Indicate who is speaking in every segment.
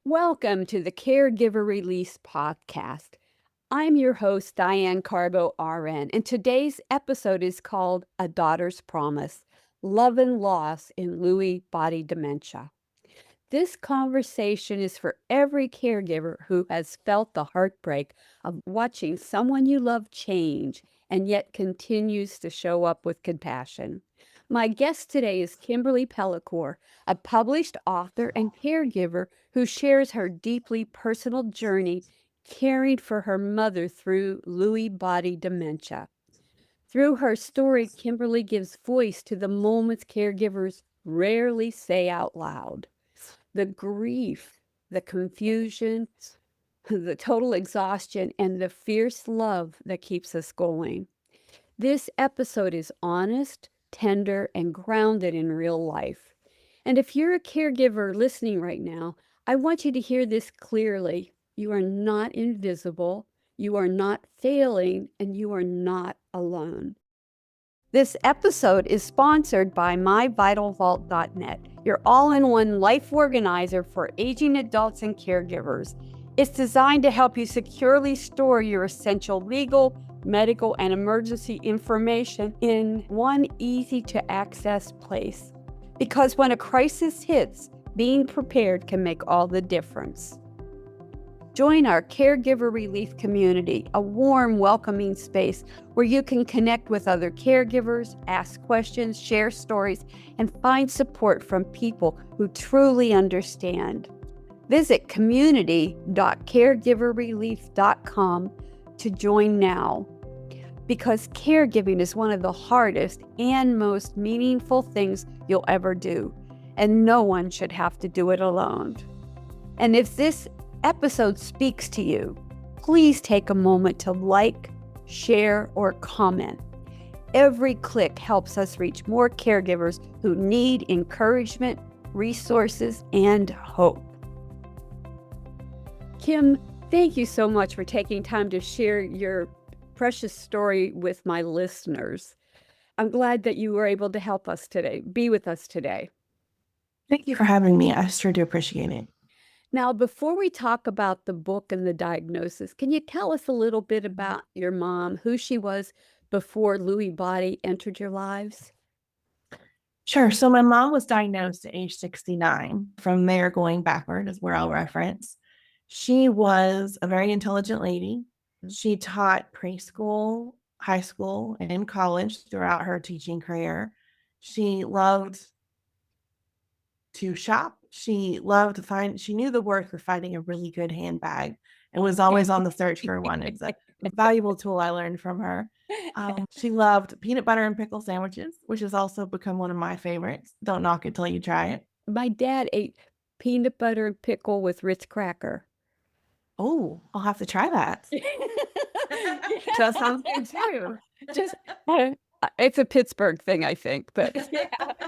Speaker 1: Welcome to the Caregiver Release Podcast. I'm your host, Diane Carbo, RN, and today's episode is called A Daughter's Promise, Love and Loss in Lewy Body Dementia. This conversation is for every caregiver who has felt the heartbreak of watching someone you love change and yet continues to show up with compassion. My guest today is Kimberly Pellicore, a published author and caregiver who shares her deeply personal journey caring for her mother through Lewy body dementia. Through her story, Kimberly gives voice to the moments caregivers rarely say out loud. The grief, the confusion, the total exhaustion, and the fierce love that keeps us going. This episode is honest, tender, and grounded in real life. And if you're a caregiver listening right now, I want you to hear this clearly. You are not invisible, you are not failing, and you are not alone. This episode is sponsored by MyVitalVault.net, your all-in-one life organizer for aging adults and caregivers. It's designed to help you securely store your essential legal, medical, and emergency information in one easy-to-access place. Because when a crisis hits, being prepared can make all the difference. Join our Caregiver Relief community, a warm, welcoming space where you can connect with other caregivers, ask questions, share stories, and find support from people who truly understand. Visit community.caregiverrelief.com to join now, because caregiving is one of the hardest and most meaningful things you'll ever do, and no one should have to do it alone. And if this episode speaks to you, please take a moment to like, share, or comment. Every click helps us reach more caregivers who need encouragement, resources, and hope. Kim, thank you so much for taking time to share your precious story with my listeners. I'm glad that you were able to help us today, be with us today.
Speaker 2: Thank you for having me. I sure do appreciate it.
Speaker 1: Now, before we talk about the book and the diagnosis, can you tell us a little bit about your mom, who she was before Lewy body entered your lives?
Speaker 2: Sure. So my mom was diagnosed at age 69. From there, going backward is where I'll reference. She was a very intelligent lady. She taught preschool, high school, and college throughout her teaching career. She loved to shop. She loved to find, she knew the word for finding a really good handbag and was always on the search for one. It's a valuable tool I learned from her. She loved peanut butter and pickle sandwiches, which has also become one of my favorites. Don't knock it till you try it.
Speaker 1: My dad ate peanut butter and pickle with Ritz cracker.
Speaker 2: Oh, I'll have to try that. That sounds good too.
Speaker 1: Just, it's a Pittsburgh thing, I think, but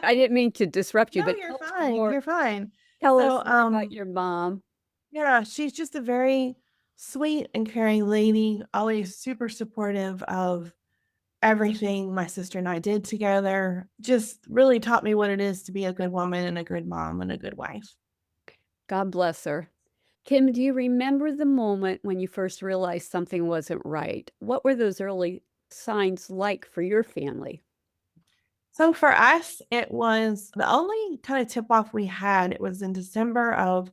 Speaker 1: I didn't mean to disrupt you.
Speaker 2: No,
Speaker 1: but
Speaker 2: you're fine. You're fine.
Speaker 1: Tell us about your mom.
Speaker 2: Yeah, she's just a very sweet and caring lady, always super supportive of everything my sister and I did together. Just really taught me what it is to be a good woman and a good mom and a good wife.
Speaker 1: God bless her. Kim, do you remember the moment when you first realized something wasn't right? What were those early signs like for your family?
Speaker 2: So for us, it was the only kind of tip off we had. It was in December of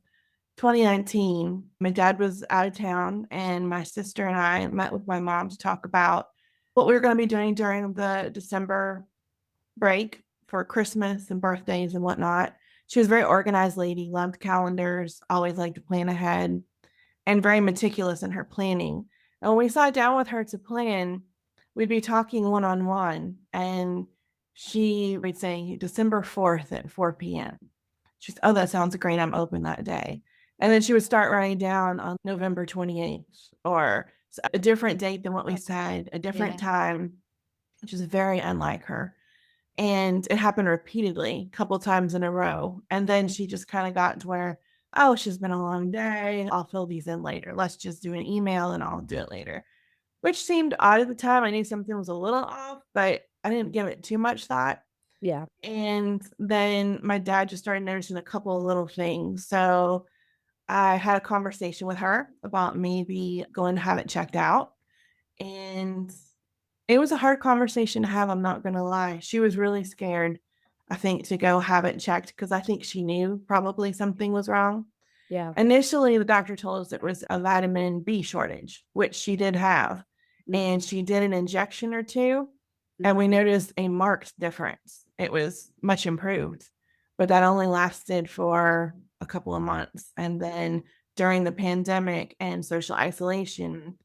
Speaker 2: 2019. My dad was out of town, and my sister and I met with my mom to talk about what we were going to be doing during the December break for Christmas and birthdays and whatnot. She was a very organized lady, loved calendars, always liked to plan ahead, and very meticulous in her planning. And when we sat down with her to plan, we'd be talking one-on-one, and she would say December 4th at 4 p.m. She's, oh, that sounds great. I'm open that day. And then she would start writing down on November 28th or a different date than what we said, a different time, which is very unlike her. And it happened repeatedly, a couple times in a row. And then she just kind of got to where, oh, she's been a long day. I'll fill these in later. Let's just do an email and I'll do it later, which seemed odd at the time. I knew something was a little off, but I didn't give it too much thought.
Speaker 1: Yeah.
Speaker 2: And then my dad just started noticing a couple of little things. So I had a conversation with her about maybe going to have it checked out. And it was a hard conversation to have, I'm not going to lie. She was really scared, I think, to go have it checked because I think she knew probably something was wrong.
Speaker 1: Yeah.
Speaker 2: Initially, the doctor told us it was a vitamin B shortage, which she did have. And she did an injection or two, and we noticed a marked difference. It was much improved, but that only lasted for a couple of months. And then during the pandemic and social isolation,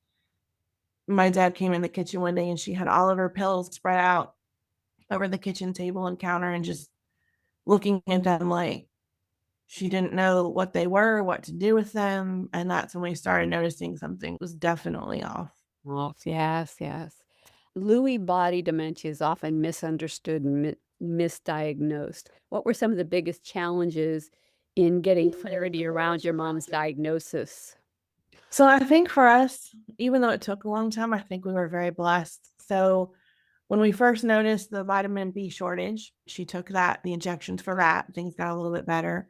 Speaker 2: my dad came in the kitchen one day and she had all of her pills spread out over the kitchen table and counter and just looking at them like she didn't know what they were, what to do with them. And that's when we started noticing something was definitely off.
Speaker 1: Oh, yes, yes. Lewy body dementia is often misunderstood and misdiagnosed. What were some of the biggest challenges in getting clarity around your mom's diagnosis?
Speaker 2: So I think for us, even though it took a long time, I think we were very blessed. So when we first noticed the vitamin B shortage, she took the injections for that. Things got a little bit better.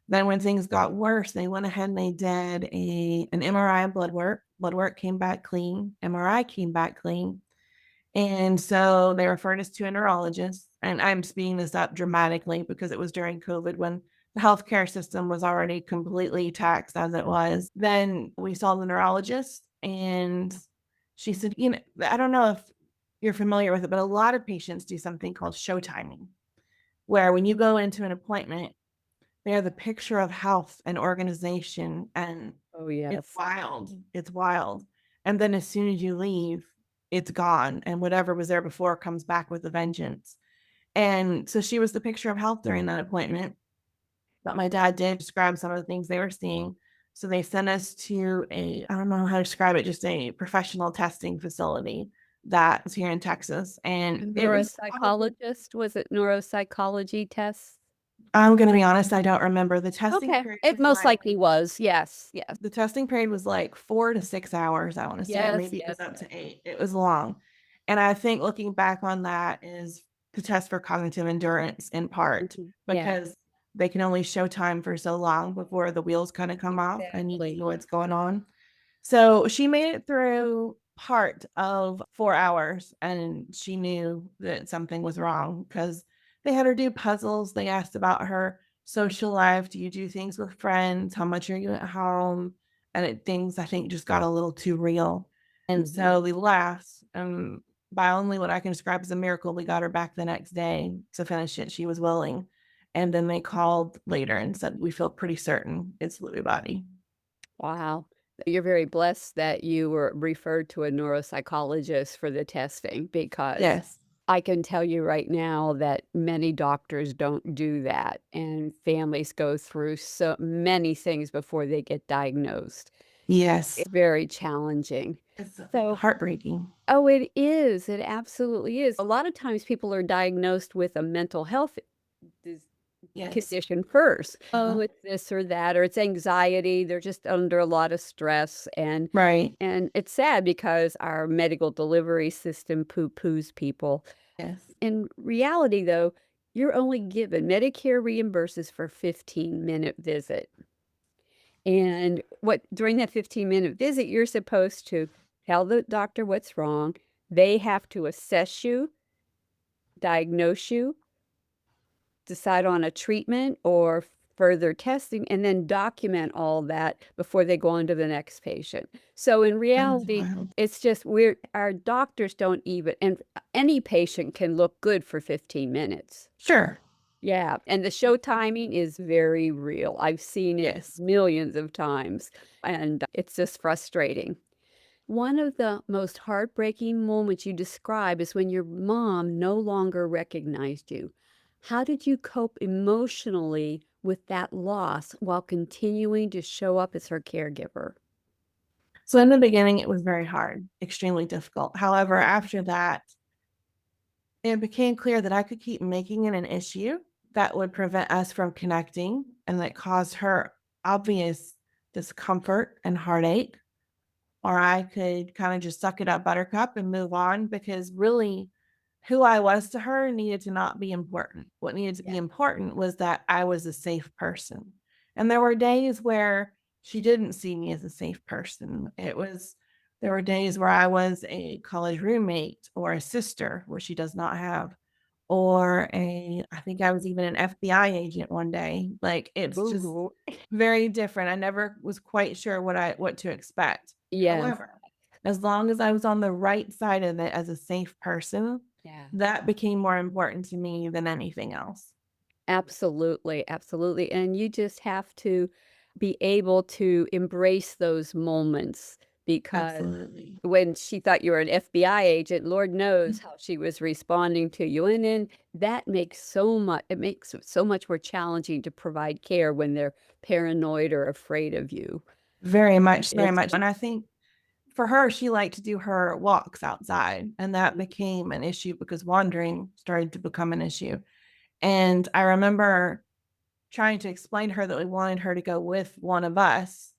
Speaker 2: Then when things got worse, they went ahead and they did an MRI and blood work. Blood work came back clean. MRI came back clean. And so they referred us to a neurologist. And I'm speeding this up dramatically because it was during COVID when the healthcare system was already completely taxed as it was. Then we saw the neurologist and she said, I don't know if you're familiar with it, but a lot of patients do something called show timing, where when you go into an appointment, they're the picture of health and organization, and
Speaker 1: Oh,
Speaker 2: it's
Speaker 1: yes.
Speaker 2: wild. It's wild. And then as soon as you leave, it's gone, and whatever was there before comes back with a vengeance. And so she was the picture of health during that appointment. But my dad did describe some of the things they were seeing. So they sent us to I don't know how to describe it, just a professional testing facility that's here in Texas.
Speaker 1: A
Speaker 2: And it was probably,
Speaker 1: neuropsychologist? Was it neuropsychology tests?
Speaker 2: I'm going to be honest, I don't remember.
Speaker 1: Okay. It most likely was. Yes, yes.
Speaker 2: The testing period was like 4 to 6 hours, I want to say, or
Speaker 1: Yes,
Speaker 2: maybe it
Speaker 1: yes,
Speaker 2: was up
Speaker 1: yes.
Speaker 2: to 8. It was long. And I think looking back on that is to test for cognitive endurance in part
Speaker 1: Yeah,
Speaker 2: because they can only show time for so long before the wheels kind of come off and you
Speaker 1: exactly.
Speaker 2: know what's going on. So she made it through part of 4 hours and she knew that something was wrong because they had her do puzzles. They asked about her social life. Do you do things with friends? How much are you at home? And things I think just got a little too real. And so we laughed. And by only what I can describe as a miracle, we got her back the next day to finish it. She was willing. And then they called later and said, we feel pretty certain it's Lewy body.
Speaker 1: Wow. You're very blessed that you were referred to a neuropsychologist for the testing because
Speaker 2: Yes.
Speaker 1: I can tell you right now that many doctors don't do that, and families go through so many things before they get diagnosed.
Speaker 2: Yes.
Speaker 1: It's very challenging.
Speaker 2: It's
Speaker 1: So,
Speaker 2: heartbreaking.
Speaker 1: oh, it is. It absolutely is. A lot of times people are diagnosed with a mental health dis
Speaker 2: Yes.
Speaker 1: condition first. Oh,
Speaker 2: Uh-huh.
Speaker 1: it's this or that, or it's anxiety. They're just under a lot of stress,
Speaker 2: Right.
Speaker 1: and it's sad because our medical delivery system poo-poos people.
Speaker 2: Yes.
Speaker 1: In reality, though, you're only given Medicare reimburses for 15-minute visit. And what during that 15-minute visit, you're supposed to tell the doctor what's wrong. They have to assess you, diagnose you, decide on a treatment or further testing, and then document all that before they go on to the next patient. So in
Speaker 2: That's
Speaker 1: reality,
Speaker 2: wild.
Speaker 1: it's just our doctors don't even, and any patient can look good for 15 minutes.
Speaker 2: Sure.
Speaker 1: Yeah, and the show timing is very real. I've seen it
Speaker 2: Yes.
Speaker 1: millions of times, and it's just frustrating. One of the most heartbreaking moments you describe is when your mom no longer recognized you. How did you cope emotionally with that loss while continuing to show up as her caregiver?
Speaker 2: So in the beginning, it was very hard, extremely difficult. However, after that, it became clear that I could keep making it an issue that would prevent us from connecting and that caused her obvious discomfort and heartache. Or I could kind of just suck it up, buttercup, and move on because really who I was to her needed to not be important. What needed to be
Speaker 1: Yeah.
Speaker 2: important was that I was a safe person. And there were days where she didn't see me as a safe person. There were days where I was a college roommate or a sister, where she does not have, or I think I was even an FBI agent one day. Like, it's just
Speaker 1: Ooh,
Speaker 2: very different. I never was quite sure what to expect.
Speaker 1: yes.
Speaker 2: However, as long as I was on the right side of it as a safe person,
Speaker 1: Yeah.
Speaker 2: that became more important to me than anything else.
Speaker 1: Absolutely, absolutely, and you just have to be able to embrace those moments because
Speaker 2: Absolutely.
Speaker 1: when she thought you were an FBI agent, Lord knows how she was responding to you, and then that makes it makes it so much more challenging to provide care when they're paranoid or afraid of you.
Speaker 2: Very much, very
Speaker 1: It's
Speaker 2: much. And I think for her, she liked to do her walks outside, and that became an issue because wandering started to become an issue. And I remember trying to explain to her that we wanted her to go with one of us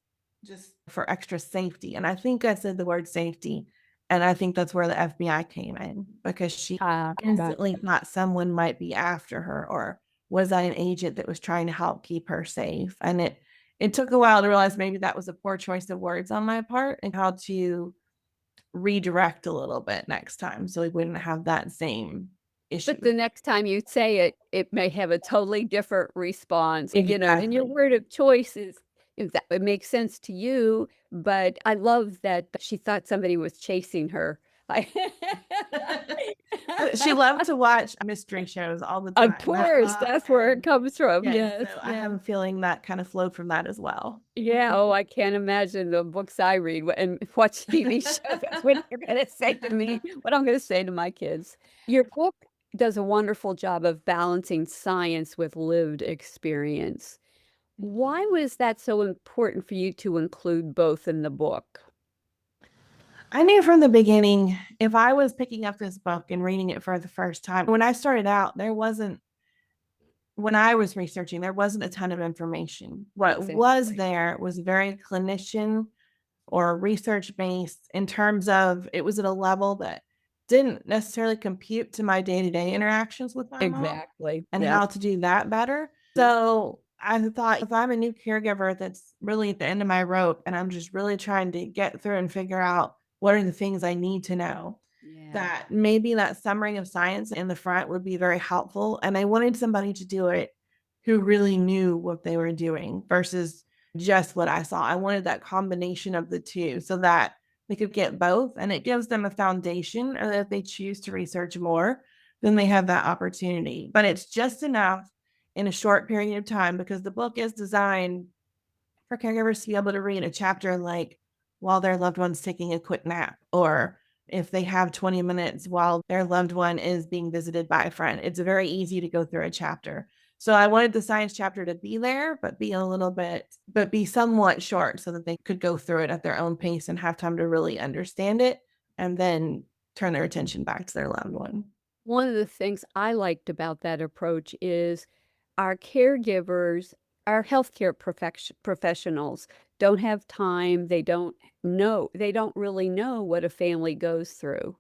Speaker 2: just for extra safety. And I think I said the word safety. And I think that's where the FBI came in, because she instantly thought someone might be after her, or was I an agent that was trying to help keep her safe? And it took a while to realize maybe that was a poor choice of words on my part, and how to redirect a little bit next time so we wouldn't have that same
Speaker 1: But
Speaker 2: issue.
Speaker 1: the next time you say it, it may have a totally different response, and your
Speaker 2: Exactly.
Speaker 1: word of choice is if that it makes sense to you, but I love that she thought somebody was chasing her. I
Speaker 2: She loved to watch mystery shows all the
Speaker 1: Of
Speaker 2: time.
Speaker 1: course, that's where it comes from,
Speaker 2: Yes,
Speaker 1: yes,
Speaker 2: so I
Speaker 1: yeah.
Speaker 2: have a feeling that kind of flowed from that as well.
Speaker 1: Yeah, oh, I can't imagine the books I read and watch TV shows, that's what you're gonna say to me, what I'm gonna say to my kids. Your book does a wonderful job of balancing science with lived experience. Why was that so important for you to include both in the book?
Speaker 2: I knew from the beginning, if I was picking up this book and reading it for the first time, when I started out, when I was researching, there wasn't a ton of information. What was
Speaker 1: Exactly.
Speaker 2: there was very clinician or research based, in terms of it was at a level that didn't necessarily compute to my day-to-day interactions with my mom
Speaker 1: Exactly,
Speaker 2: and
Speaker 1: yep.
Speaker 2: how to do that better. So I thought, if I'm a new caregiver that's really at the end of my rope and I'm just really trying to get through and figure out what are the things I need to know,
Speaker 1: Yeah.
Speaker 2: that maybe that summary of science in the front would be very helpful. And I wanted somebody to do it who really knew what they were doing versus just what I saw. I wanted that combination of the two so that they could get both, and it gives them a foundation, or that if they choose to research more, then they have that opportunity. But it's just enough in a short period of time, because the book is designed for caregivers to be able to read a chapter like while their loved one's taking a quick nap, or if they have 20 minutes while their loved one is being visited by a friend. It's very easy to go through a chapter. So I wanted the science chapter to be there, but be somewhat short, so that they could go through it at their own pace and have time to really understand it, and then turn their attention back to their loved one.
Speaker 1: One of the things I liked about that approach is our caregivers, our healthcare professionals don't have time. They don't really know what a family goes through.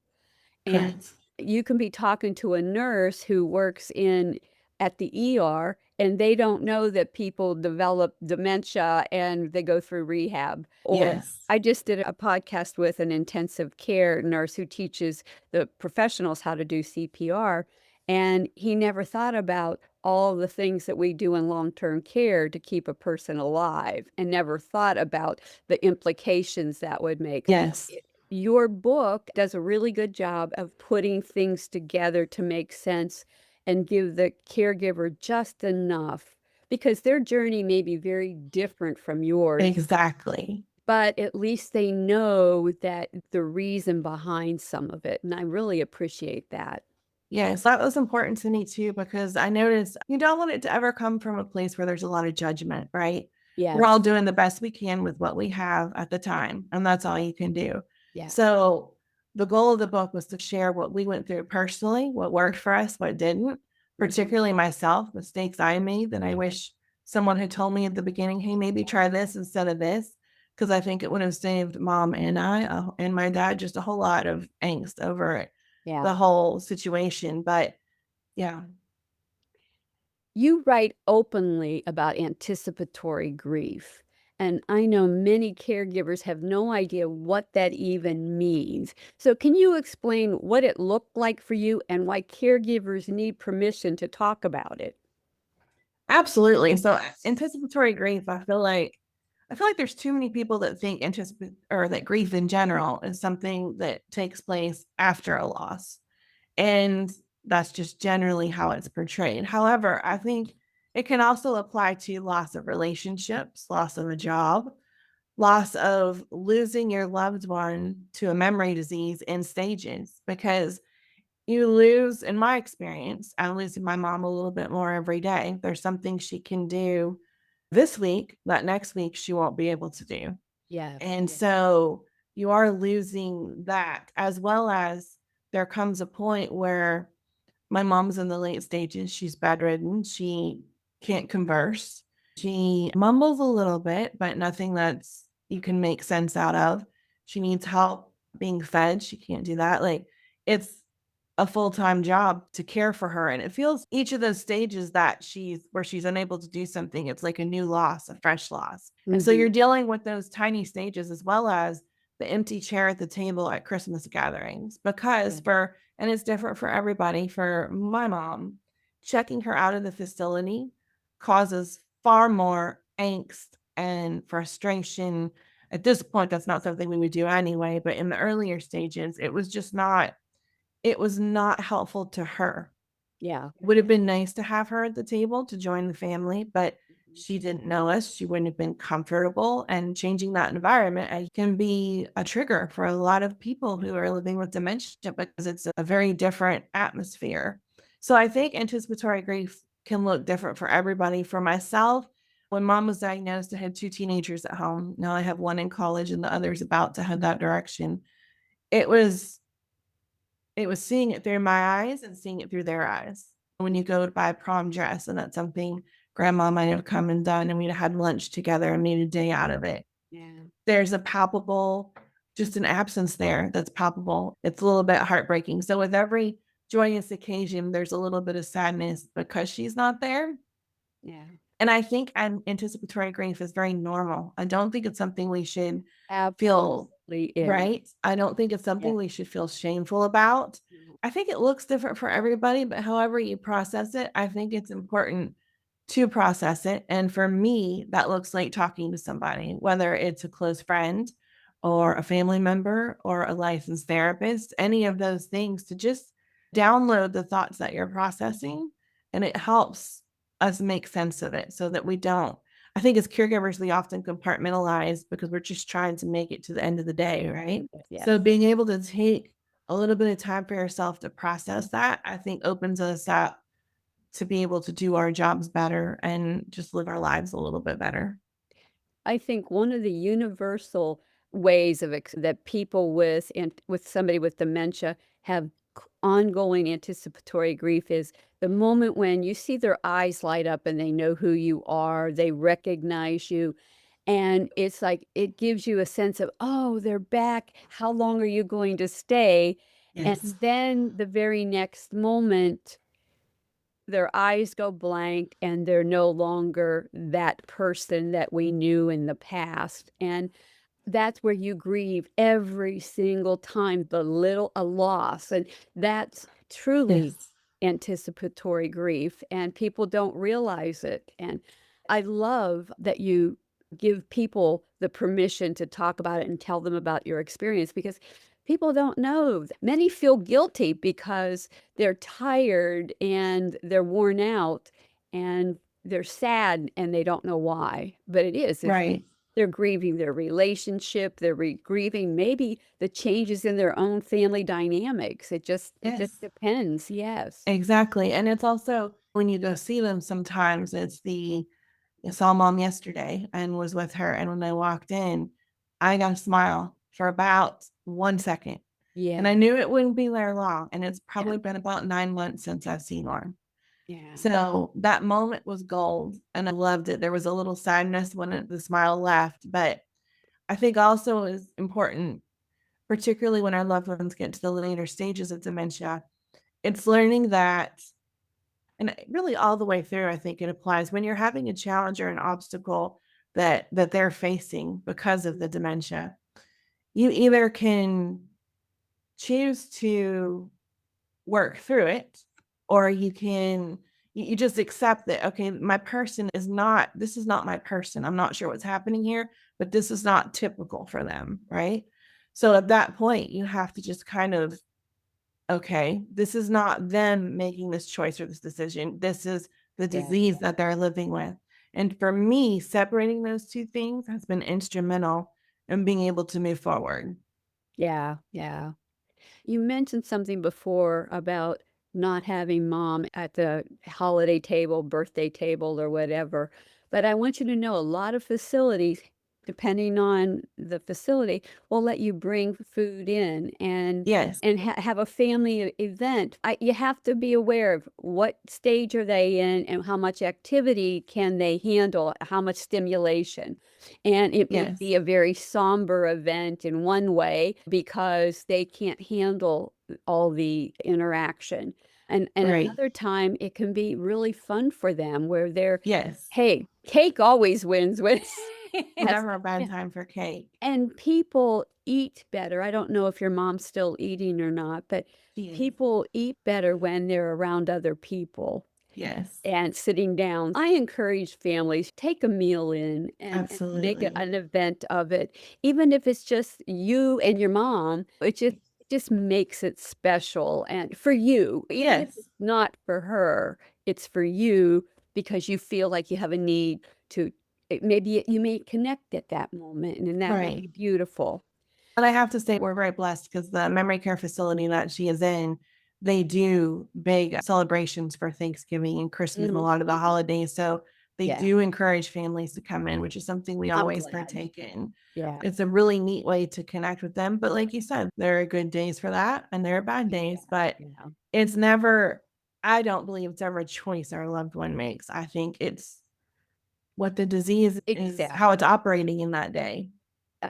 Speaker 1: And
Speaker 2: Correct.
Speaker 1: you can be talking to a nurse who works in at the ER, and they don't know that people develop dementia and they go through rehab. Or
Speaker 2: Yes.
Speaker 1: I just did a podcast with an intensive care nurse who teaches the professionals how to do CPR, and he never thought about all the things that we do in long-term care to keep a person alive, and never thought about the implications that would make.
Speaker 2: Yes.
Speaker 1: Your book does a really good job of putting things together to make sense and give the caregiver just enough, because their journey may be very different from yours,
Speaker 2: Exactly.
Speaker 1: but at least they know that the reason behind some of it. And I really appreciate that.
Speaker 2: Yes, that was important to me too, because I noticed you don't want it to ever come from a place where there's a lot of judgment, right? We're all
Speaker 1: Yes.
Speaker 2: doing the best we can with what we have at the time, and that's all you can do.
Speaker 1: Yeah.
Speaker 2: So, the goal of the book was to share what we went through personally, what worked for us, what didn't,
Speaker 1: Mhm.
Speaker 2: particularly myself, mistakes I made that I wish someone had told me at the beginning, hey, maybe try this instead of this, because I think it would have saved mom and and my dad just a whole lot of angst over it,
Speaker 1: Yeah.
Speaker 2: the whole situation. But yeah.
Speaker 1: You write openly about anticipatory grief. And I know many caregivers have no idea what that even means. So, can you explain what it looked like for you and why caregivers need permission to talk about it?
Speaker 2: Absolutely. So anticipatory grief, I feel like there's too many people that think or that grief in general is something that takes place after a loss. And that's just generally how it's portrayed. However, I think it can also apply to loss of relationships, loss of a job, loss of losing your loved one to a memory disease in stages, because you lose, in my experience, I'm losing my mom a little bit more every day. There's something she can do this week that next week she won't be able to do.
Speaker 1: Yes.
Speaker 2: And so you are losing that, as well as there comes a point where my mom's in the late stages. She's bedridden. She can't converse. She mumbles a little bit, but nothing that's you can make sense out of. She needs help being fed. She can't do that. Like, it's a full-time job to care for her. And it feels each of those stages that she's unable to do something, it's like a new loss, a fresh loss. And so
Speaker 1: Hmm.
Speaker 2: you're dealing with those tiny stages, as well as the empty chair at the table at Christmas gatherings. Because and it's different for everybody. For my mom, checking her out of the facility causes far more angst and frustration. At this point, that's not something we would do anyway, but in the earlier stages, it was not helpful to her.
Speaker 1: Yeah.
Speaker 2: It would have been nice to have her at the table to join the family, but she didn't know us. She wouldn't have been comfortable. And changing that environment can be a trigger for a lot of people who are living with dementia, because it's a very different atmosphere. So I think anticipatory grief can look different for everybody. For myself, when mom was diagnosed, I had two teenagers at home. Now I have one in college and the other's about to head that direction. It was it was seeing it through my eyes and seeing it through their eyes. When you go to buy a prom dress, and that's something grandma might have come and done, and we'd had lunch together and made a day out of it.
Speaker 1: Yeah.
Speaker 2: There's a palpable, just an absence there that's palpable. It's a little bit heartbreaking. So with every joyous occasion, there's a little bit of sadness because she's not there.
Speaker 1: Yeah.
Speaker 2: And I think anticipatory grief is very normal. I don't think it's something we should feel
Speaker 1: Absolutely is.
Speaker 2: right. I don't think it's
Speaker 1: Yeah.
Speaker 2: something we should feel shameful about. I think it looks different for everybody, but however you process it, I think it's important to process it. And for me, that looks like talking to somebody, whether it's a close friend or a family member or a licensed therapist, any of those things, to just download the thoughts that you're processing. And it helps us make sense of it so that we don't. I think as caregivers, we often compartmentalize because we're just trying to make it to the end of the day, right?
Speaker 1: Yes.
Speaker 2: So being able to take a little bit of time for yourself to process that, I think opens us up to be able to do our jobs better and just live our lives a little bit better.
Speaker 1: I think one of the universal ways of that people with somebody with dementia have ongoing anticipatory grief is the moment when you see their eyes light up and they know who you are, they recognize you, and it's like it gives you a sense of, oh, they're back. How long are you going to stay? And
Speaker 2: Yes.
Speaker 1: then the very next moment, their eyes go blank and they're no longer that person that we knew in the past. And that's where you grieve every single time a loss. And that's truly
Speaker 2: Yes.
Speaker 1: anticipatory grief. And people don't realize it. And I love that you give people the permission to talk about it and tell them about your experience, because people don't know. Many feel guilty because they're tired and they're worn out and they're sad and they don't know why. But it's
Speaker 2: Right.
Speaker 1: they're grieving their relationship, they're grieving maybe the changes in their own family dynamics. It just
Speaker 2: Yes.
Speaker 1: depends. Yes.
Speaker 2: Exactly. And it's also when you go see them, sometimes I saw mom yesterday and was with her. And when I walked in, I got a smile for about 1 second. And I
Speaker 1: Yeah.
Speaker 2: knew it wouldn't be there long. And it's
Speaker 1: Yeah.
Speaker 2: probably been about 9 months since I've seen one.
Speaker 1: Yeah.
Speaker 2: So that moment was gold and I loved it. There was a little sadness when the smile left, but I think also is important, particularly when our loved ones get to the later stages of dementia. It's learning that, and really all the way through, I think it applies when you're having a challenge or an obstacle that they're facing because of the dementia. You either can choose to work through it, or you just accept that, okay, my person is not, this is not my person. I'm not sure what's happening here, but this is not typical for them, right? So at that point, you have to just kind of, okay, this is not them making this choice or this decision. This is the
Speaker 1: Yeah.
Speaker 2: disease that they're living with. And for me, separating those two things has been instrumental in being able to move forward.
Speaker 1: Yeah. Yeah. You mentioned something before about not having mom at the holiday table, birthday table, or whatever. But I want you to know a lot of facilities, depending on the facility, will let you bring food in and
Speaker 2: Yes,
Speaker 1: have a family event. You have to be aware of what stage are they in and how much activity can they handle, how much stimulation. And it may
Speaker 2: yes,
Speaker 1: be a very somber event in one way because they can't handle all the interaction. And
Speaker 2: right.
Speaker 1: another time it can be really fun for them where they're,
Speaker 2: Yes.
Speaker 1: hey, cake always wins when yes.
Speaker 2: Never a bad time for cake.
Speaker 1: And people eat better. I don't know if your mom's still eating or not, but
Speaker 2: She is.
Speaker 1: people eat better when they're around other people
Speaker 2: Yes,
Speaker 1: and sitting down. I encourage families, take a meal in and make
Speaker 2: absolutely.
Speaker 1: an event of it. Even if it's just you and your mom, it just makes it special and for you. Even if it's
Speaker 2: Yes,
Speaker 1: not for her, it's for you because you feel like you have a need to maybe you may connect at that moment and that would
Speaker 2: right.
Speaker 1: be beautiful.
Speaker 2: And I have to say, we're very blessed because the memory care facility that she is in, they do big celebrations for Thanksgiving and Christmas and a
Speaker 1: Mhm.
Speaker 2: lot of the holidays. So they
Speaker 1: Yeah,
Speaker 2: do encourage families to come in, which is something we
Speaker 1: I'm
Speaker 2: always
Speaker 1: glad.
Speaker 2: partake in.
Speaker 1: Yeah.
Speaker 2: It's a really neat way to connect with them. But like you said, there are good days for that and there are bad days, but
Speaker 1: Yeah.
Speaker 2: it's never, I don't believe it's ever a choice our loved one makes. I think it's what the disease is, how
Speaker 1: Exactly.
Speaker 2: it's operating in that day.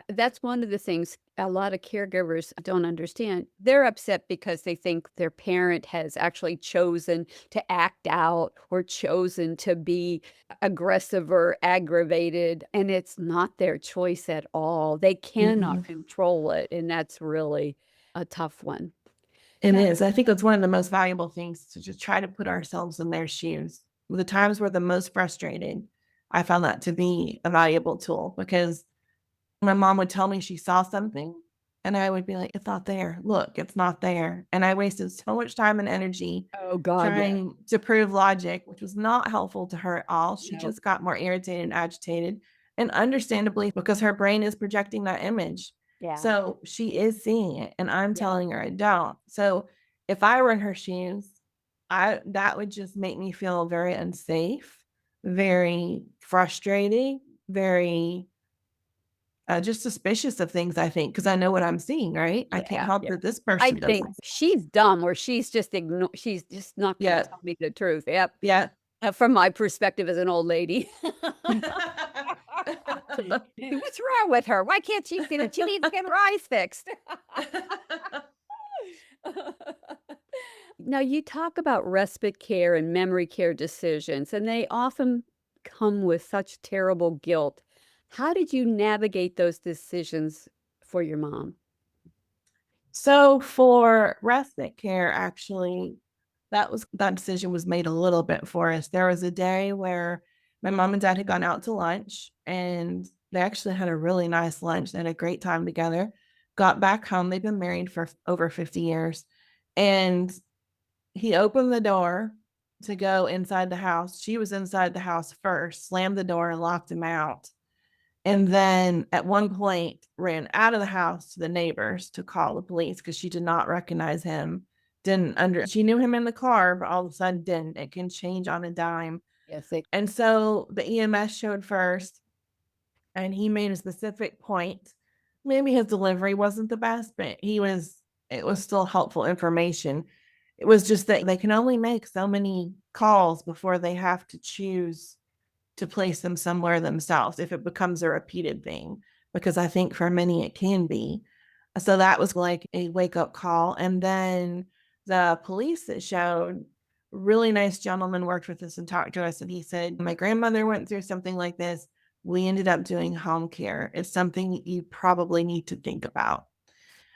Speaker 1: That's one of the things a lot of caregivers don't understand. They're upset because they think their parent has actually chosen to act out or chosen to be aggressive or aggravated, and it's not their choice at all. They cannot
Speaker 2: Mm-mm.
Speaker 1: control it, and that's really a tough one.
Speaker 2: It
Speaker 1: Now,
Speaker 2: is. I think that's one of the most valuable things to just try to put ourselves in their shoes. The times we're the most frustrated, I found that to be a valuable tool because my mom would tell me she saw something and I would be like, it's not there. Look, it's not there. And I wasted so much time and energy
Speaker 1: oh God, yeah.
Speaker 2: trying to prove logic, which was not helpful to her at all. She
Speaker 1: No.
Speaker 2: just got more irritated and agitated, and understandably, because her brain is projecting that image.
Speaker 1: Yeah.
Speaker 2: So she is seeing it, and I'm
Speaker 1: Yeah.
Speaker 2: telling her I don't. So if I were in her shoes, I that would just make me feel very unsafe, very frustrated, very just suspicious of things, I think, because I know what I'm seeing, right? I can't
Speaker 1: Yeah.
Speaker 2: help
Speaker 1: Yeah.
Speaker 2: that this
Speaker 1: I
Speaker 2: person
Speaker 1: think
Speaker 2: doesn't.
Speaker 1: she's dumb or she's just not gonna
Speaker 2: Yeah.
Speaker 1: tell me the truth. Yep.
Speaker 2: Yeah.
Speaker 1: From my perspective as an old lady. What's wrong with her? Why can't she see that she needs to get her eyes fixed? Now, you talk about respite care and memory care decisions, and they often come with such terrible guilt. How did you navigate those decisions for your mom?
Speaker 2: So for respite care, actually, that decision was made a little bit for us. There was a day where my mom and dad had gone out to lunch and they actually had a really nice lunch. They had a great time together. Got back home. They've been married for over 50 years. And he opened the door to go inside the house. She was inside the house first, slammed the door and locked him out. And then at one point ran out of the house to the neighbors to call the police because she did not recognize him. Didn't under She knew him in the car, but all of a sudden didn't. It can change on a dime.
Speaker 1: Yes, they
Speaker 2: And so the EMS showed first, and he made a specific point. Maybe his delivery wasn't the best, but it was still helpful information. It was just that they can only make so many calls before they have to choose to place them somewhere themselves if it becomes a repeated thing, because I think for many it can be. So that was like a wake up call. And then the police that showed, really nice gentleman worked with us and talked to us. And he said, my grandmother went through something like this. we ended up doing home care. It's something you probably need to think about.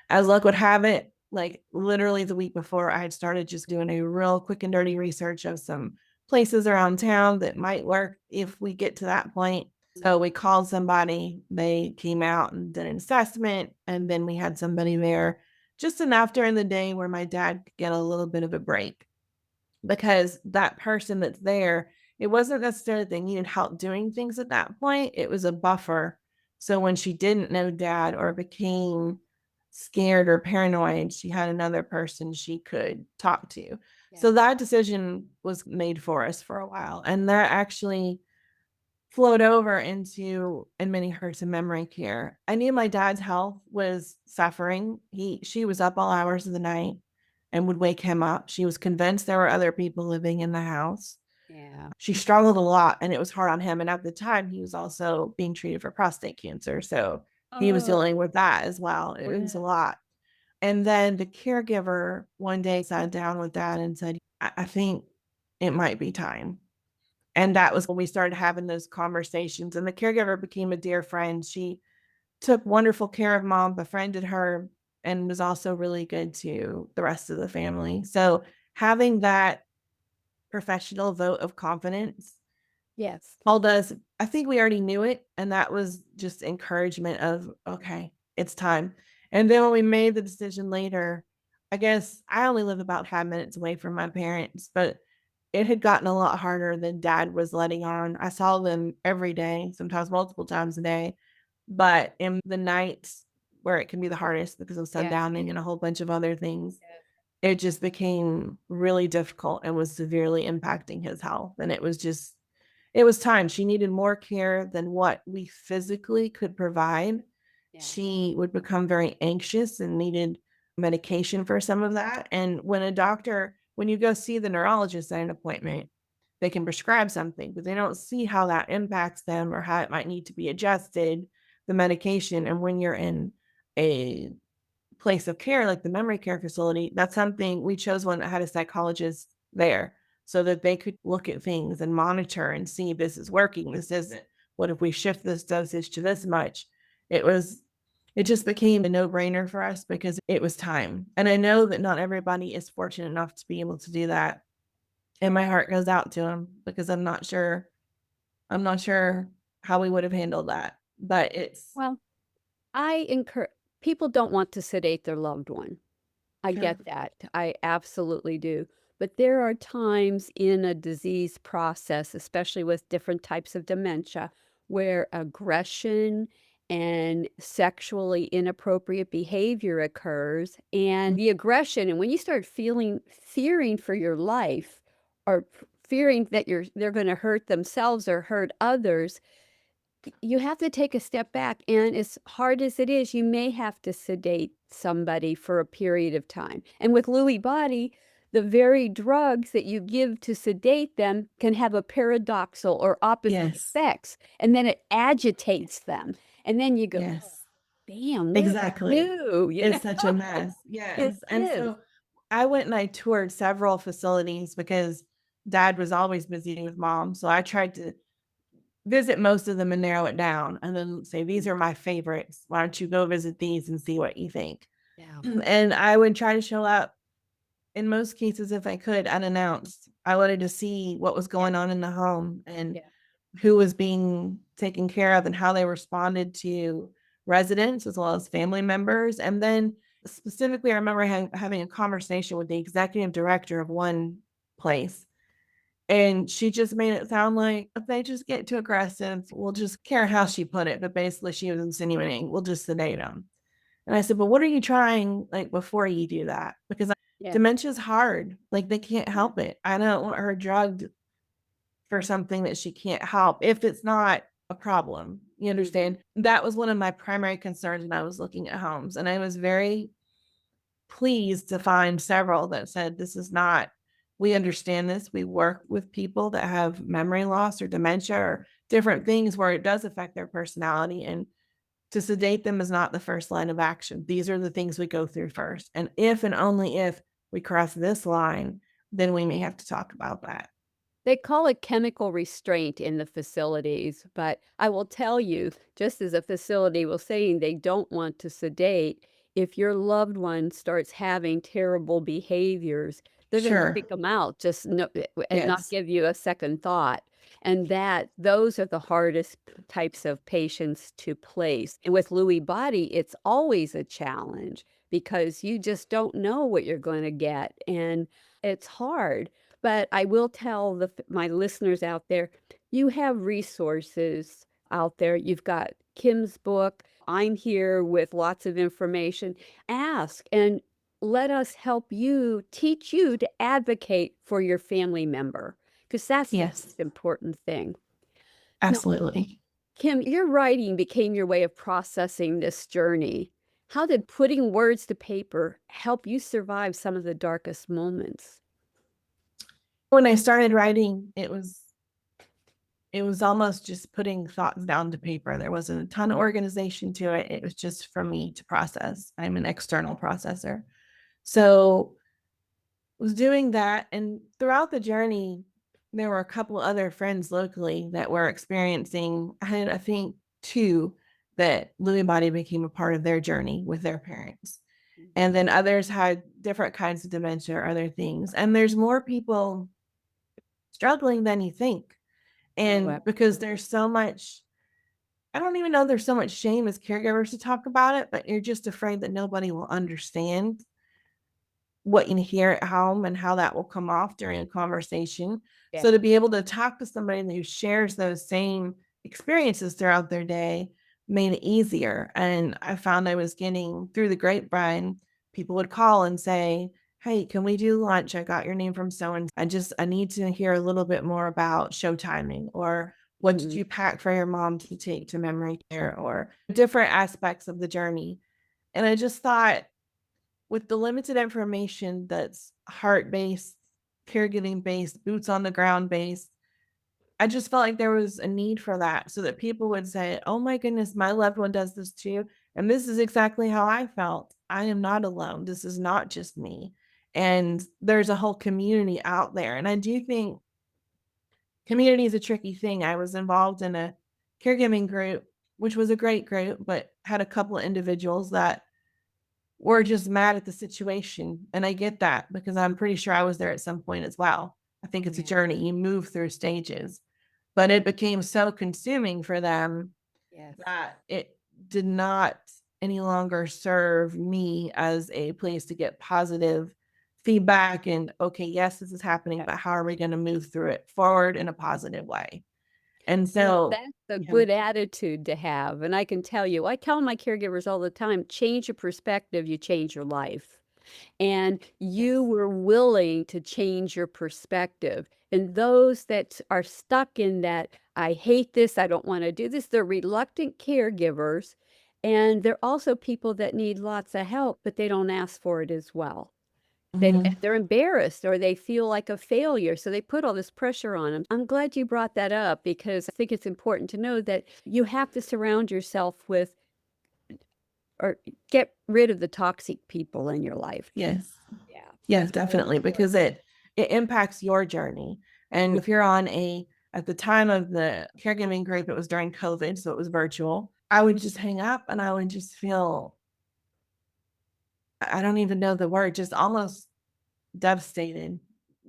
Speaker 2: As luck would have it, like literally the week before, I had started just doing a real quick and dirty research of some places around town that might work if we get to that point. So we called somebody, they came out and did an assessment, and then we had somebody there just enough during the day where my dad could get a little bit of a break, because that person that's there, it wasn't necessarily they needed help doing things at that point. It was a buffer. So when she didn't know dad or became scared or paranoid, she had another person she could talk to.
Speaker 1: Yeah.
Speaker 2: So that decision was made for us for a while. And that actually flowed over into admitting her to memory care. I knew my dad's health was suffering. She was up all hours of the night and would wake him up. She was convinced there were other people living in the house.
Speaker 1: Yeah.
Speaker 2: She struggled a lot and it was hard on him. And at the time, he was also being treated for prostate cancer. So he was
Speaker 1: Oh,
Speaker 2: dealing with that as well. It was a lot. And then the caregiver one day sat down with dad and said, I think it might be time. And that was when we started having those conversations. And the caregiver became a dear friend. She took wonderful care of mom, befriended her, and was also really good to the rest of the family. So having that professional vote of confidence
Speaker 1: yes.
Speaker 2: told us, I think we already knew it. And that was just encouragement of, okay, it's time. And then when we made the decision later, I guess I only live about 5 minutes away from my parents, but it had gotten a lot harder than dad was letting on. I saw them every day, sometimes multiple times a day. But in the nights where it can be the hardest because of
Speaker 1: Yeah.
Speaker 2: sundowning and a whole bunch of other things, it just became really difficult and was severely impacting his health. And it was time. She needed more care than what we physically could provide.
Speaker 1: Yeah.
Speaker 2: She would become very anxious and needed medication for some of that. And when you go see the neurologist at an appointment, they can prescribe something, but they don't see how that impacts them or how it might need to be adjusted, the medication. And when you're in a place of care like the memory care facility, that's something we chose one that had a psychologist there so that they could look at things and monitor and see this is working, this isn't. What if we shift this dosage to this much? It just became a no-brainer for us because it was time. And I know that not everybody is fortunate enough to be able to do that. And my heart goes out to them because I'm not sure how we would have handled that. But it's
Speaker 1: Well, I encourage people don't want to sedate their loved one. I
Speaker 2: sure.
Speaker 1: get that. I absolutely do. But there are times in a disease process, especially with different types of dementia, where aggression and sexually inappropriate behavior occurs. And the aggression, and when you start fearing for your life or fearing that they're going to hurt themselves or hurt others, you have to take a step back, and as hard as it is, you may have to sedate somebody for a period of time. And with Lewy body, the very drugs that you give to sedate them can have a paradoxal or opposite
Speaker 2: Yes.
Speaker 1: effects, and then it agitates them. And then you go, "Oh,
Speaker 2: Yes.
Speaker 1: damn, what did I
Speaker 2: Exactly.
Speaker 1: do?"
Speaker 2: It's such a mess.
Speaker 1: It
Speaker 2: Yes. And
Speaker 1: is.
Speaker 2: so I went and I toured several facilities because dad was always busy with mom. So I tried to visit most of them and narrow it down and then say, these are my favorites. Why don't you go visit these and see what you think?
Speaker 1: Yeah.
Speaker 2: And I would try to show up in most cases if I could unannounced. I wanted to see what was
Speaker 1: Yeah.
Speaker 2: going on in the home and
Speaker 1: Yeah.
Speaker 2: who was being taken care of and how they responded to residents as well as family members. And then specifically, I remember having a conversation with the executive director of one place. And she just made it sound like if they just get too aggressive, we'll just care how she put it. But basically, she was insinuating we'll just sedate them. And I said, but what are you trying like before you do that? Because
Speaker 1: Yeah.
Speaker 2: dementia is hard. Like they can't help it. I don't want her drugged for something that she can't help if it's not a problem. You understand? That was one of my primary concerns when I was looking at homes. And I was very pleased to find several that said, this is not, we understand this. We work with people that have memory loss or dementia or different things where it does affect their personality. And to sedate them is not the first line of action. These are the things we go through first. And if and only if we cross this line, then we may have to talk about that.
Speaker 1: They call it chemical restraint in the facilities, but I will tell you, just as a facility was saying they don't want to sedate, if your loved one starts having terrible behaviors, they're gonna
Speaker 2: Sure.
Speaker 1: kick them out, just no and not
Speaker 2: Yes.
Speaker 1: give you a second thought, and those are the hardest types of patients to place, and with Lewy body, it's always a challenge because you just don't know what you're gonna get, and it's hard. But I will tell my listeners out there, you have resources out there. You've got Kim's book. I'm here with lots of information. Ask and let us help you, teach you to advocate for your family member, because that's the
Speaker 2: Yes.
Speaker 1: most important thing. Now,
Speaker 2: Absolutely.
Speaker 1: Kim, your writing became your way of processing this journey. How did putting words to paper help you survive some of the darkest moments?
Speaker 2: When I started writing, it was almost just putting thoughts down to paper. There wasn't a ton of organization to it. It was just for me to process. I'm an external processor. So was doing that. And throughout the journey, there were a couple other friends locally that were experiencing, I had, I think, two that Lewy body became a part of their journey with their parents. And then others had different kinds of dementia or other things. And there's more people struggling than you think.
Speaker 1: Oh,
Speaker 2: And because there's so much, I don't even know there's so much shame as caregivers to talk about it, but you're just afraid that nobody will understand what you hear at home and how that will come off during a conversation.
Speaker 1: yeah.
Speaker 2: So to be able to talk to somebody who shares those same experiences throughout their day made it easier. And I found I was getting through the grapevine, people would call and say, "Hey, can we do lunch? I got your name from so and I need to hear a little bit more about show timing, or what did
Speaker 1: Mhm.
Speaker 2: you pack for your mom to take to memory care, or different aspects of the journey." And I just thought, with the limited information that's heart based, caregiving based, boots on the ground based, I just felt like there was a need for that so that people would say, "Oh my goodness, my loved one does this too. And this is exactly how I felt. I am not alone. This is not just me." And there's a whole community out there. And I do think community is a tricky thing. I was involved in a caregiving group, which was a great group, but had a couple of individuals that were just mad at the situation. And I get that because I'm pretty sure I was there at some point as well. I think it's a
Speaker 1: Yeah.
Speaker 2: journey. You move through stages, but it became so consuming for them
Speaker 1: Yes.
Speaker 2: that it did not any longer serve me as a place to get positive feedback and, okay, yes, this is happening,
Speaker 1: Yeah.
Speaker 2: but how are we going to move through it forward in a positive way? And
Speaker 1: Well,
Speaker 2: so,
Speaker 1: that's a
Speaker 2: yeah,
Speaker 1: good attitude to have, and I can tell you, I tell my caregivers all the time, "Change your perspective, you change your life." And you
Speaker 2: yes,
Speaker 1: were willing to change your perspective. And those that are stuck in that, "I hate this, I don't wanna do this," they're reluctant caregivers, and they're also people that need lots of help, but they don't ask for it as well.
Speaker 2: mhm,
Speaker 1: They're embarrassed or they feel like a failure, so they put all this pressure on them. I'm glad you brought that up because I think it's important to know that you have to surround yourself with or get rid of the toxic people in your life.
Speaker 2: yes.
Speaker 1: Yeah,
Speaker 2: Yes,
Speaker 1: it's really
Speaker 2: definitely, because
Speaker 1: important.
Speaker 2: it impacts your journey. And if you're on a at the time of the caregiving group, it was during COVID, so it was virtual. I would just hang up and I would just feel, I don't even know the word, just almost devastated,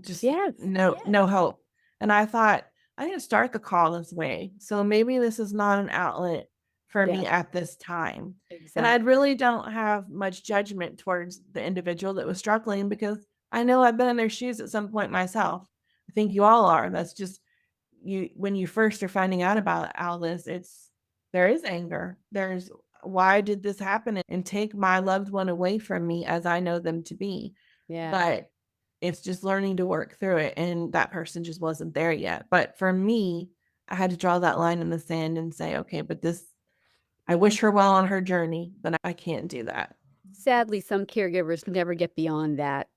Speaker 2: just
Speaker 1: Yes,
Speaker 2: no hope. And I thought, I didn't start the call this way. So maybe this is not an outlet for me
Speaker 1: yes,
Speaker 2: at this time. And I
Speaker 1: exactly.
Speaker 2: really don't have much judgment towards the individual that was struggling because I know I've been in their shoes at some point myself. I think you all are. That's just, you when you first are finding out about all this, it's, there is anger. There's, why did this happen and take my loved one away from me as I know them to be?
Speaker 1: Yeah.
Speaker 2: But it's just learning to work through it, and that person just wasn't there yet. But for me, I had to draw that line in the sand and say, okay, but this, I wish her well on her journey, but I can't do that.
Speaker 1: Sadly, some caregivers never get beyond that,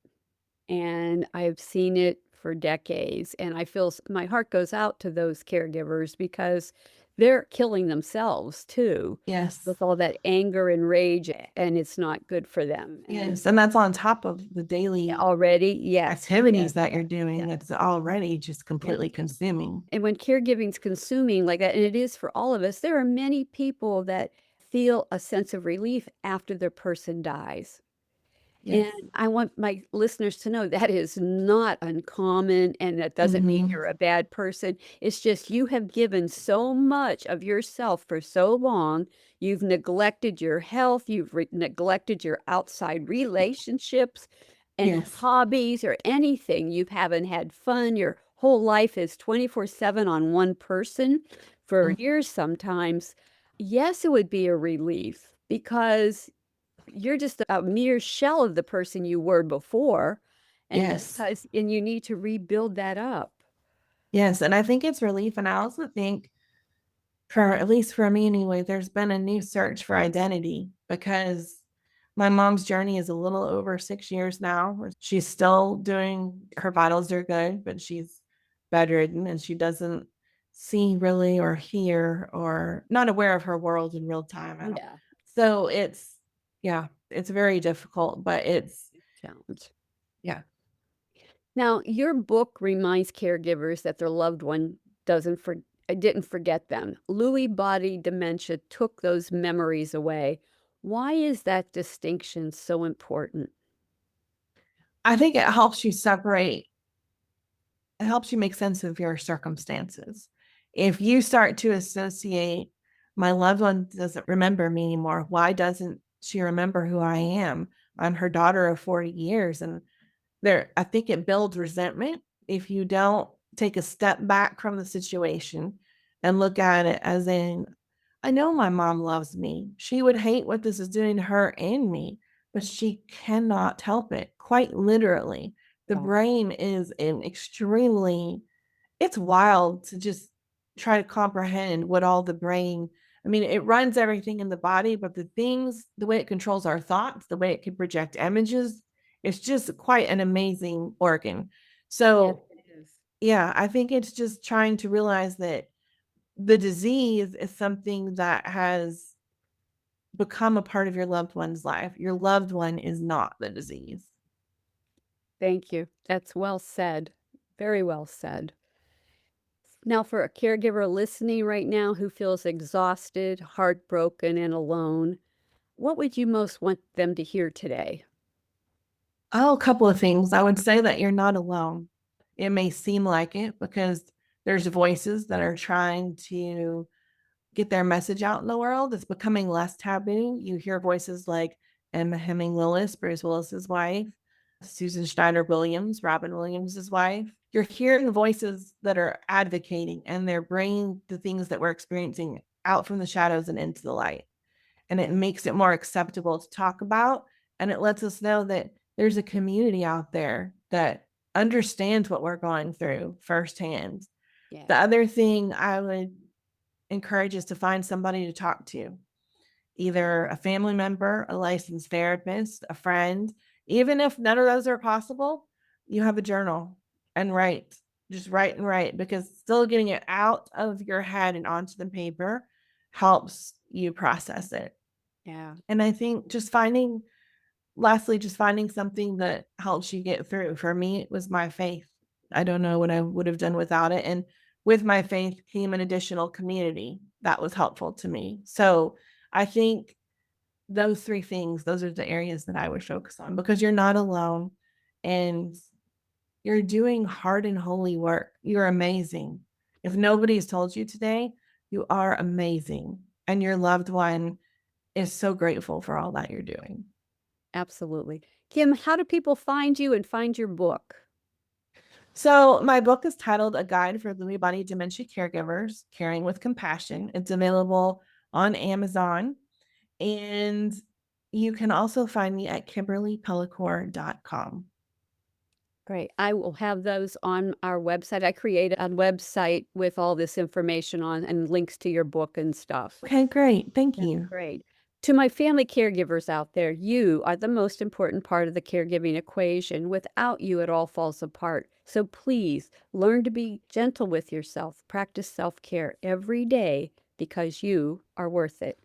Speaker 1: and I've seen it for decades, and I feel my heart goes out to those caregivers because they're killing themselves too
Speaker 2: Yes.
Speaker 1: with all that anger and rage, and it's not good for them. And
Speaker 2: Yes. And that's on top of the daily
Speaker 1: already, yes,
Speaker 2: activities
Speaker 1: yes,
Speaker 2: that you're
Speaker 1: yes,
Speaker 2: doing. It's already just
Speaker 1: yes.
Speaker 2: completely consuming.
Speaker 1: And when caregiving's consuming like that, and it is for all of us, there are many people that feel a sense of relief after their person dies.
Speaker 2: Yes.
Speaker 1: And I want my listeners to know that is not uncommon, and that doesn't mean
Speaker 2: Hmm.
Speaker 1: you're a bad person. It's just you have given so much of yourself for so long. You've neglected your health, you've neglected your outside relationships and
Speaker 2: Yes.
Speaker 1: hobbies or anything. You haven't had fun. Your whole life is 24/7 on one person for
Speaker 2: Mm.
Speaker 1: years sometimes. Yes, it would be a relief because you're just a mere shell of the person you were before, and
Speaker 2: Yes.
Speaker 1: because and you need to rebuild that up.
Speaker 2: Yes. And I think it's relief. And I also think, for at least for me anyway, there's been a new search for identity because my mom's journey is a little over 6 years now. She's still doing, her vitals are good, but she's bedridden and she doesn't see really or hear or not aware of her world in real time at all.
Speaker 1: Yeah,
Speaker 2: So it's, yeah, it's very difficult, but it's,
Speaker 1: challenge.
Speaker 2: yeah.
Speaker 1: Now, your book reminds caregivers that their loved one doesn't for didn't forget them. Lewy body dementia took those memories away. Why is that distinction so important?
Speaker 2: I think it helps you separate, it helps you make sense of your circumstances. If you start to associate, my loved one doesn't remember me anymore, why doesn't she remember who I am? I'm her daughter of 40 years. And there, I think it builds resentment if you don't take a step back from the situation and look at it as in, I know my mom loves me. She would hate what this is doing to her and me, but she cannot help it. Quite literally, the
Speaker 1: Yeah.
Speaker 2: brain is an extremely, it's wild to just try to comprehend what all the brain, I mean, it runs everything in the body, but the things, the way it controls our thoughts, the way it can project images, it's just quite an amazing organ.
Speaker 1: Yes,
Speaker 2: So
Speaker 1: it is.
Speaker 2: yeah, I think it's just trying to realize that the disease is something that has become a part of your loved one's life. Your loved one is not the disease.
Speaker 1: Thank you. That's well said. Very well said. Now, for a caregiver listening right now who feels exhausted, heartbroken, and alone, what would you most want them to hear today?
Speaker 2: Oh, a couple of things. I would say that you're not alone. It may seem like it because there's voices that are trying to get their message out in the world. It's becoming less taboo. You hear voices like Emma Hemming Willis, Bruce Willis's wife, Susan Schneider Williams, Robin Williams's wife. You're hearing voices that are advocating and they're bringing the things that we're experiencing out from the shadows and into the light. And it makes it more acceptable to talk about. And it lets us know that there's a community out there that understands what we're going through firsthand. The
Speaker 1: Yes.
Speaker 2: other thing I would encourage is to find somebody to talk to, either a family member, a licensed therapist, a friend. Even if none of those are possible, you have a journal and write, just write and write, because still getting it out of your head and onto the paper helps you process it.
Speaker 1: Yeah.
Speaker 2: And I think just finding, lastly, just finding something that helps you get through. For me, it was my faith. I don't know what I would have done without it. And with my faith came an additional community that was helpful to me. So I think those three things, those are the areas that I would focus on, because you're not alone and you're doing hard and holy work. You're amazing. If nobody's told you today, you are amazing. And your loved one is so grateful for all that you're doing.
Speaker 1: Absolutely. Kim, how do people find you and find your book?
Speaker 2: So, my book is titled A Guide for Lewy Body Dementia Caregivers Caring with Compassion. It's available on Amazon. And you can also find me at kimberlypellicore.com.
Speaker 1: Great. I will have those on our website. I created a website with all this information on and links to your book and stuff.
Speaker 2: Okay, great. Thank
Speaker 1: That's
Speaker 2: you.
Speaker 1: great. To my family caregivers out there, you are the most important part of the caregiving equation. Without you, it all falls apart. So please learn to be gentle with yourself. Practice self care every day because you are worth it.